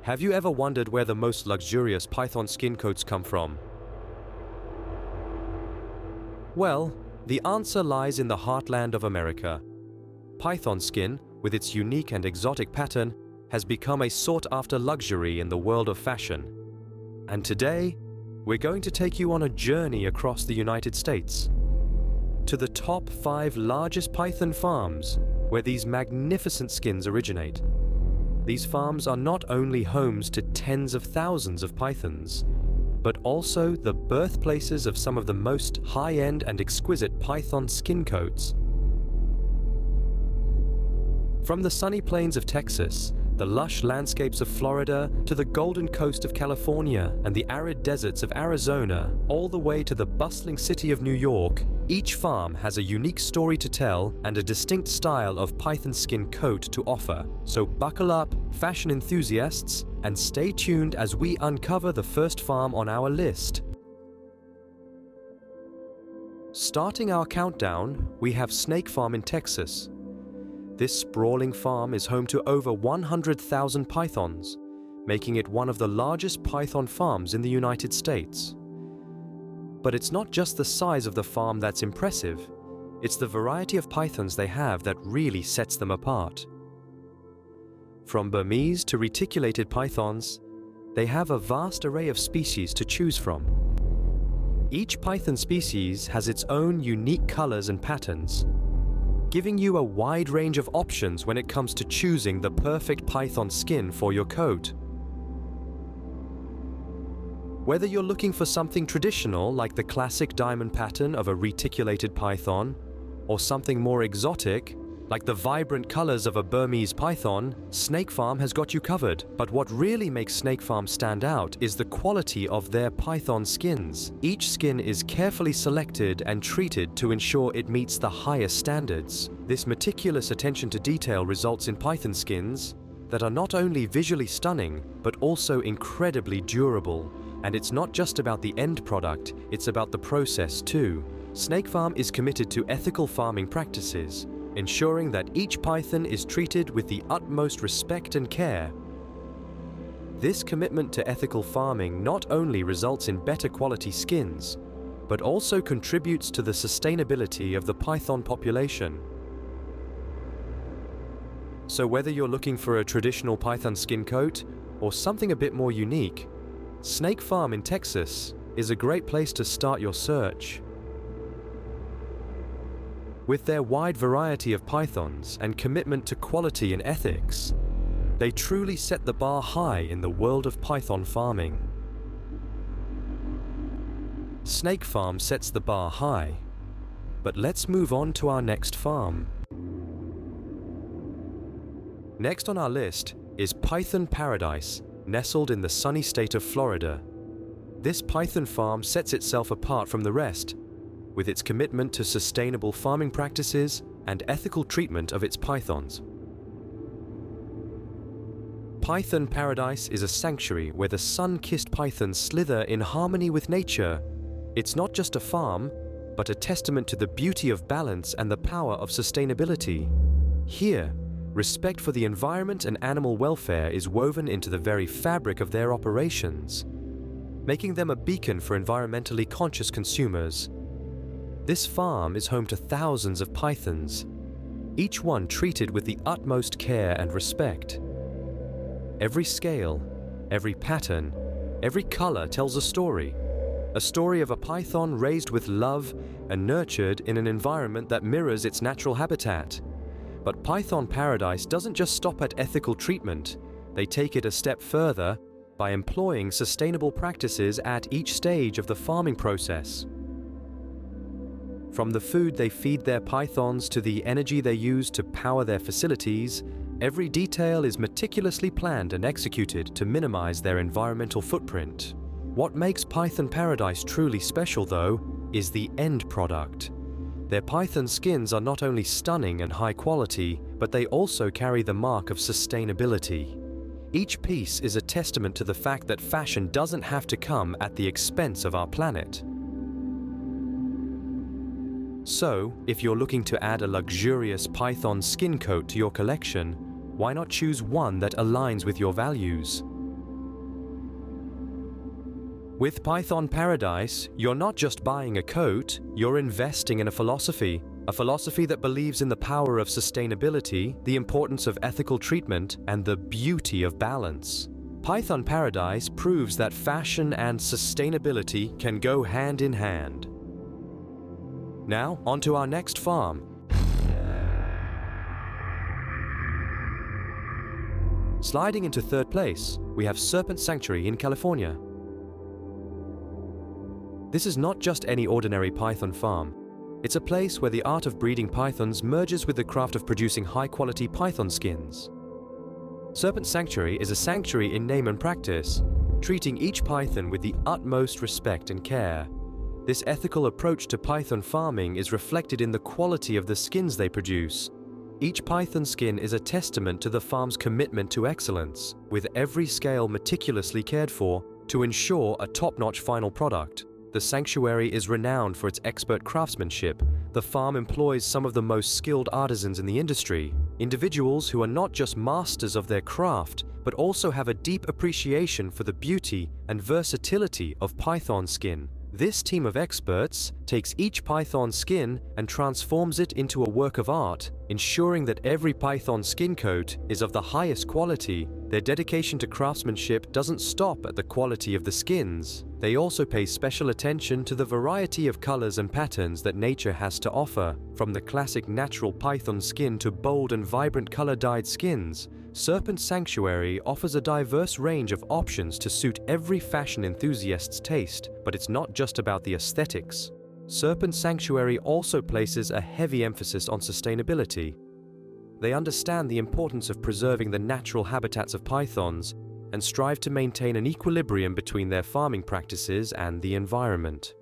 Have you ever wondered where the most luxurious python skin coats come from? Well, the answer lies in the heartland of America. Python skin, with its unique and exotic pattern, has become a sought-after luxury in the world of fashion. And today, we're going to take you on a journey across the United States to the top 5 largest python farms where these magnificent skins originate. These farms are not only homes to tens of thousands of pythons, but also the birthplaces of some of the most high-end and exquisite python skin coats. From the sunny plains of Texas, the lush landscapes of Florida, to the golden coast of California and the arid deserts of Arizona, all the way to the bustling city of New York, each farm has a unique story to tell and a distinct style of python skin coat to offer. So buckle up, fashion enthusiasts, and stay tuned as we uncover the first farm on our list. Starting our countdown, we have Snake Farm in Texas. This sprawling farm is home to over 100,000 pythons, making it one of the largest python farms in the United States. But it's not just the size of the farm that's impressive, it's the variety of pythons they have that really sets them apart. From Burmese to reticulated pythons, they have a vast array of species to choose from. Each python species has its own unique colors and patterns, giving you a wide range of options when it comes to choosing the perfect python skin for your coat. Whether you're looking for something traditional like the classic diamond pattern of a reticulated python, or something more exotic like the vibrant colors of a Burmese python, Snake Farm has got you covered. But what really makes Snake Farm stand out is the quality of their python skins. Each skin is carefully selected and treated to ensure it meets the highest standards. This meticulous attention to detail results in python skins that are not only visually stunning, but also incredibly durable. And it's not just about the end product, it's about the process too. Snake Farm is committed to ethical farming practices, ensuring that each python is treated with the utmost respect and care. This commitment to ethical farming not only results in better quality skins, but also contributes to the sustainability of the python population. So whether you're looking for a traditional python skin coat or something a bit more unique, Snake Farm in Texas is a great place to start your search. With their wide variety of pythons and commitment to quality and ethics, they truly set the bar high in the world of python farming. Snake Farm sets the bar high, but let's move on to our next farm. Next on our list is Python Paradise, nestled in the sunny state of Florida. This python farm sets itself apart from the rest, with its commitment to sustainable farming practices and ethical treatment of its pythons. Python Paradise is a sanctuary where the sun-kissed pythons slither in harmony with nature. It's not just a farm, but a testament to the beauty of balance and the power of sustainability. Here, respect for the environment and animal welfare is woven into the very fabric of their operations, making them a beacon for environmentally conscious consumers. This farm is home to thousands of pythons, each one treated with the utmost care and respect. Every scale, every pattern, every color tells a story of a python raised with love and nurtured in an environment that mirrors its natural habitat. But Python Paradise doesn't just stop at ethical treatment, they take it a step further by employing sustainable practices at each stage of the farming process. From the food they feed their pythons to the energy they use to power their facilities, every detail is meticulously planned and executed to minimize their environmental footprint. What makes Python Paradise truly special, though, is the end product. Their python skins are not only stunning and high quality, but they also carry the mark of sustainability. Each piece is a testament to the fact that fashion doesn't have to come at the expense of our planet. So, if you're looking to add a luxurious python skin coat to your collection, why not choose one that aligns with your values? With Python Paradise, you're not just buying a coat, you're investing in a philosophy that believes in the power of sustainability, the importance of ethical treatment, and the beauty of balance. Python Paradise proves that fashion and sustainability can go hand in hand. Now, on to our next farm. Sliding into third place, we have Serpent Sanctuary in California. This is not just any ordinary python farm. It's a place where the art of breeding pythons merges with the craft of producing high-quality python skins. Serpent Sanctuary is a sanctuary in name and practice, treating each python with the utmost respect and care. This ethical approach to python farming is reflected in the quality of the skins they produce. Each python skin is a testament to the farm's commitment to excellence, with every scale meticulously cared for to ensure a top-notch final product. The sanctuary is renowned for its expert craftsmanship. The farm employs some of the most skilled artisans in the industry, individuals who are not just masters of their craft, but also have a deep appreciation for the beauty and versatility of python skin. This team of experts takes each python skin and transforms it into a work of art, ensuring that every python skin coat is of the highest quality. Their dedication to craftsmanship doesn't stop at the quality of the skins. They also pay special attention to the variety of colors and patterns that nature has to offer. From the classic natural python skin to bold and vibrant color-dyed skins, Serpent Sanctuary offers a diverse range of options to suit every fashion enthusiast's taste. But it's not just about the aesthetics. Serpent Sanctuary also places a heavy emphasis on sustainability. They understand the importance of preserving the natural habitats of pythons and strive to maintain an equilibrium between their farming practices and the environment.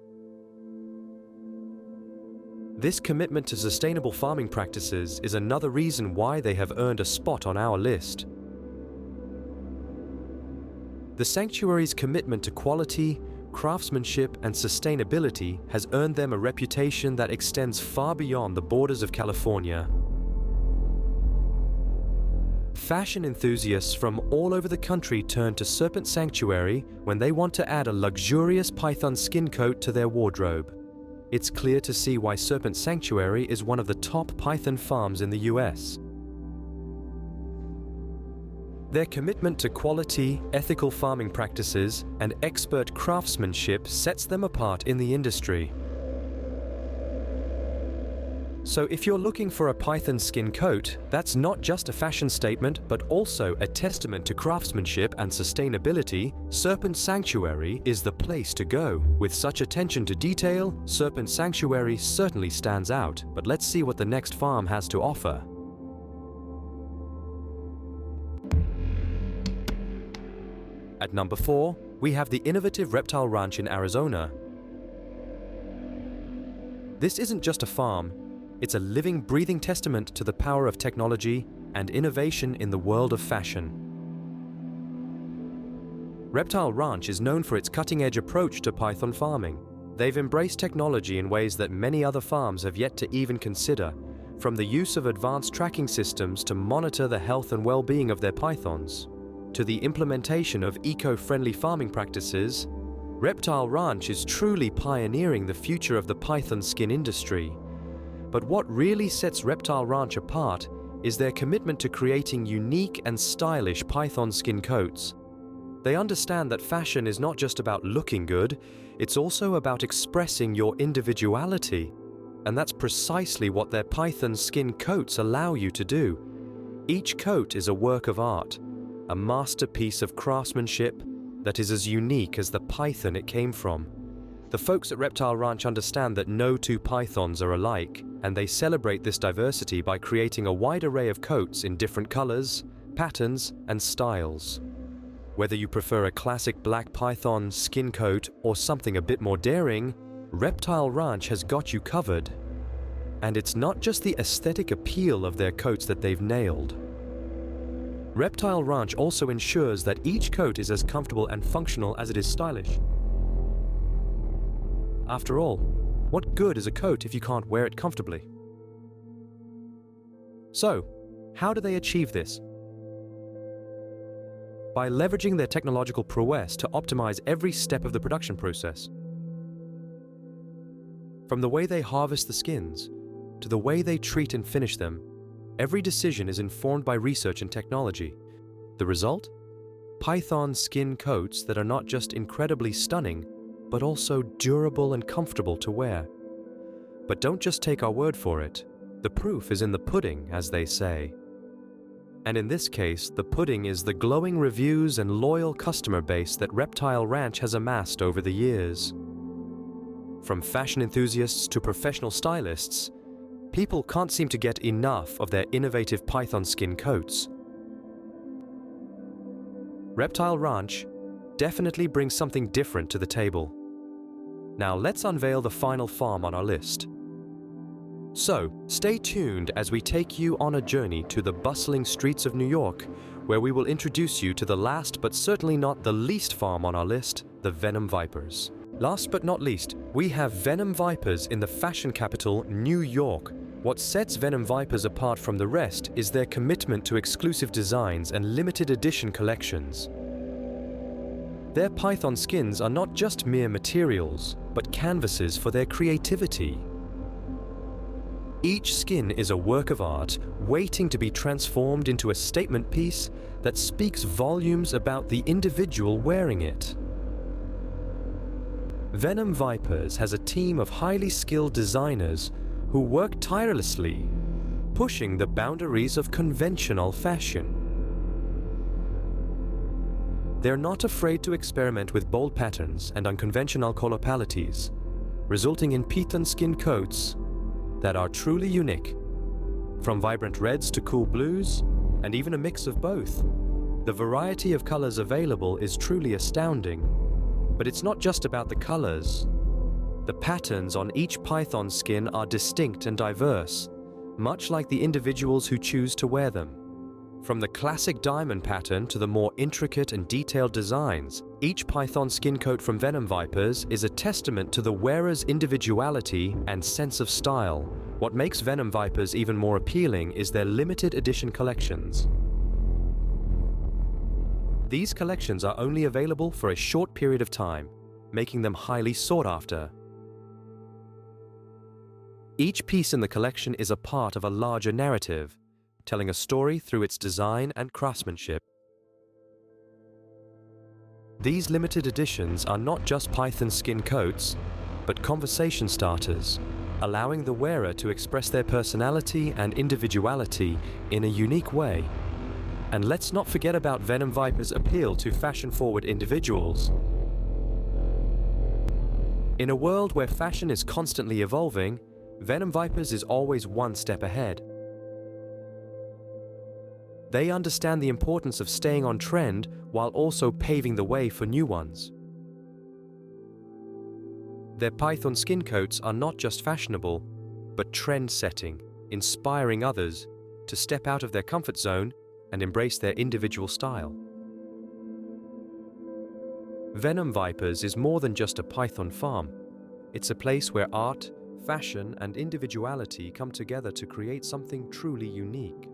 This commitment to sustainable farming practices is another reason why they have earned a spot on our list. The sanctuary's commitment to quality, craftsmanship, and sustainability has earned them a reputation that extends far beyond the borders of California. Fashion enthusiasts from all over the country turn to Serpent Sanctuary when they want to add a luxurious python skin coat to their wardrobe. It's clear to see why Serpent Sanctuary is one of the top python farms in the US. Their commitment to quality, ethical farming practices, and expert craftsmanship sets them apart in the industry. So if you're looking for a python skin coat, that's not just a fashion statement, but also a testament to craftsmanship and sustainability, Serpent Sanctuary is the place to go. With such attention to detail, Serpent Sanctuary certainly stands out. But let's see what the next farm has to offer. At number 4, we have the innovative Reptile Ranch in Arizona. This isn't just a farm. It's a living, breathing testament to the power of technology and innovation in the world of fashion. Reptile Ranch is known for its cutting-edge approach to python farming. They've embraced technology in ways that many other farms have yet to even consider, from the use of advanced tracking systems to monitor the health and well-being of their pythons, to the implementation of eco-friendly farming practices. Reptile Ranch is truly pioneering the future of the python skin industry. But what really sets Reptile Ranch apart is their commitment to creating unique and stylish python skin coats. They understand that fashion is not just about looking good, it's also about expressing your individuality. And that's precisely what their python skin coats allow you to do. Each coat is a work of art, a masterpiece of craftsmanship that is as unique as the python it came from. The folks at Reptile Ranch understand that no two pythons are alike, and they celebrate this diversity by creating a wide array of coats in different colors, patterns, and styles. Whether you prefer a classic black python skin coat or something a bit more daring, Reptile Ranch has got you covered. And it's not just the aesthetic appeal of their coats that they've nailed. Reptile Ranch also ensures that each coat is as comfortable and functional as it is stylish. After all, what good is a coat if you can't wear it comfortably? So, how do they achieve this? by leveraging their technological prowess to optimize every step of the production process. From the way they harvest the skins, to the way they treat and finish them, every decision is informed by research and technology. The result? Python skin coats that are not just incredibly stunning, but also durable and comfortable to wear. But don't just take our word for it. The proof is in the pudding, as they say. And in this case, the pudding is the glowing reviews and loyal customer base that Reptile Ranch has amassed over the years. From fashion enthusiasts to professional stylists, people can't seem to get enough of their innovative python skin coats. Reptile Ranch definitely brings something different to the table. Now let's unveil the final farm on our list. So, stay tuned as we take you on a journey to the bustling streets of New York, where we will introduce you to the last but certainly not the least farm on our list, the Venom Vipers. Last but not least, we have Venom Vipers in the fashion capital, New York. What sets Venom Vipers apart from the rest is their commitment to exclusive designs and limited edition collections. Their python skins are not just mere materials, but canvases for their creativity. Each skin is a work of art waiting to be transformed into a statement piece that speaks volumes about the individual wearing it. Venom Vipers has a team of highly skilled designers who work tirelessly, pushing the boundaries of conventional fashion. They're not afraid to experiment with bold patterns and unconventional color palettes, resulting in python skin coats that are truly unique. From vibrant reds to cool blues, and even a mix of both. The variety of colors available is truly astounding. But it's not just about the colors. The patterns on each python skin are distinct and diverse, much like the individuals who choose to wear them. From the classic diamond pattern to the more intricate and detailed designs, each python skin coat from Venom Vipers is a testament to the wearer's individuality and sense of style. What makes Venom Vipers even more appealing is their limited edition collections. These collections are only available for a short period of time, making them highly sought after. Each piece in the collection is a part of a larger narrative, telling a story through its design and craftsmanship. These limited editions are not just python skin coats, but conversation starters, allowing the wearer to express their personality and individuality in a unique way. And let's not forget about Venom Viper's appeal to fashion-forward individuals. In a world where fashion is constantly evolving, Venom Vipers is always one step ahead. They understand the importance of staying on trend while also paving the way for new ones. Their python skin coats are not just fashionable, but trend-setting, inspiring others to step out of their comfort zone and embrace their individual style. Venom Vipers is more than just a python farm. It's a place where art, fashion, and individuality come together to create something truly unique.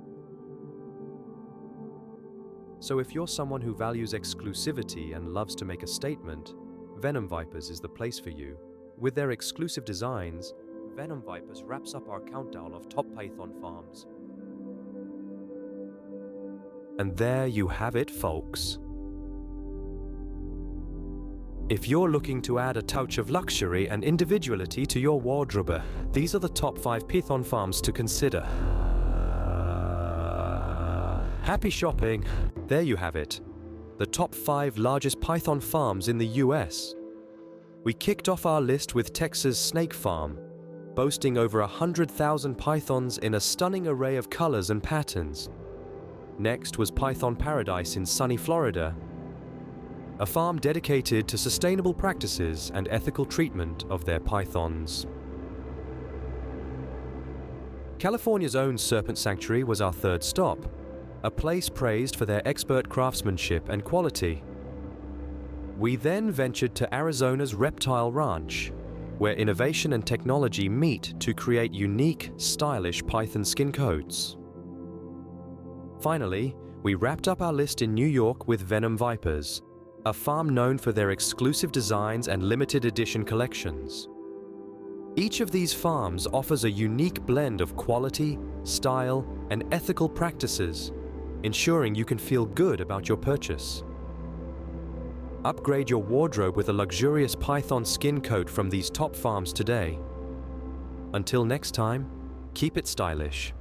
So if you're someone who values exclusivity and loves to make a statement, Venom Vipers is the place for you. With their exclusive designs, Venom Vipers wraps up our countdown of top python farms. And there you have it, folks. If you're looking to add a touch of luxury and individuality to your wardrobe, these are the top 5 python farms to consider. Happy shopping! There you have it. The top 5 largest python farms in the US. We kicked off our list with Texas' Snake Farm, boasting over 100,000 pythons in a stunning array of colors and patterns. Next was Python Paradise in sunny Florida, a farm dedicated to sustainable practices and ethical treatment of their pythons. California's own Serpent Sanctuary was our third stop, a place praised for their expert craftsmanship and quality. We then ventured to Arizona's Reptile Ranch, where innovation and technology meet to create unique, stylish python skin coats. Finally, we wrapped up our list in New York with Venom Vipers, a farm known for their exclusive designs and limited edition collections. Each of these farms offers a unique blend of quality, style, and ethical practices, ensuring you can feel good about your purchase. Upgrade your wardrobe with a luxurious python skin coat from these top farms today. Until next time, keep it stylish.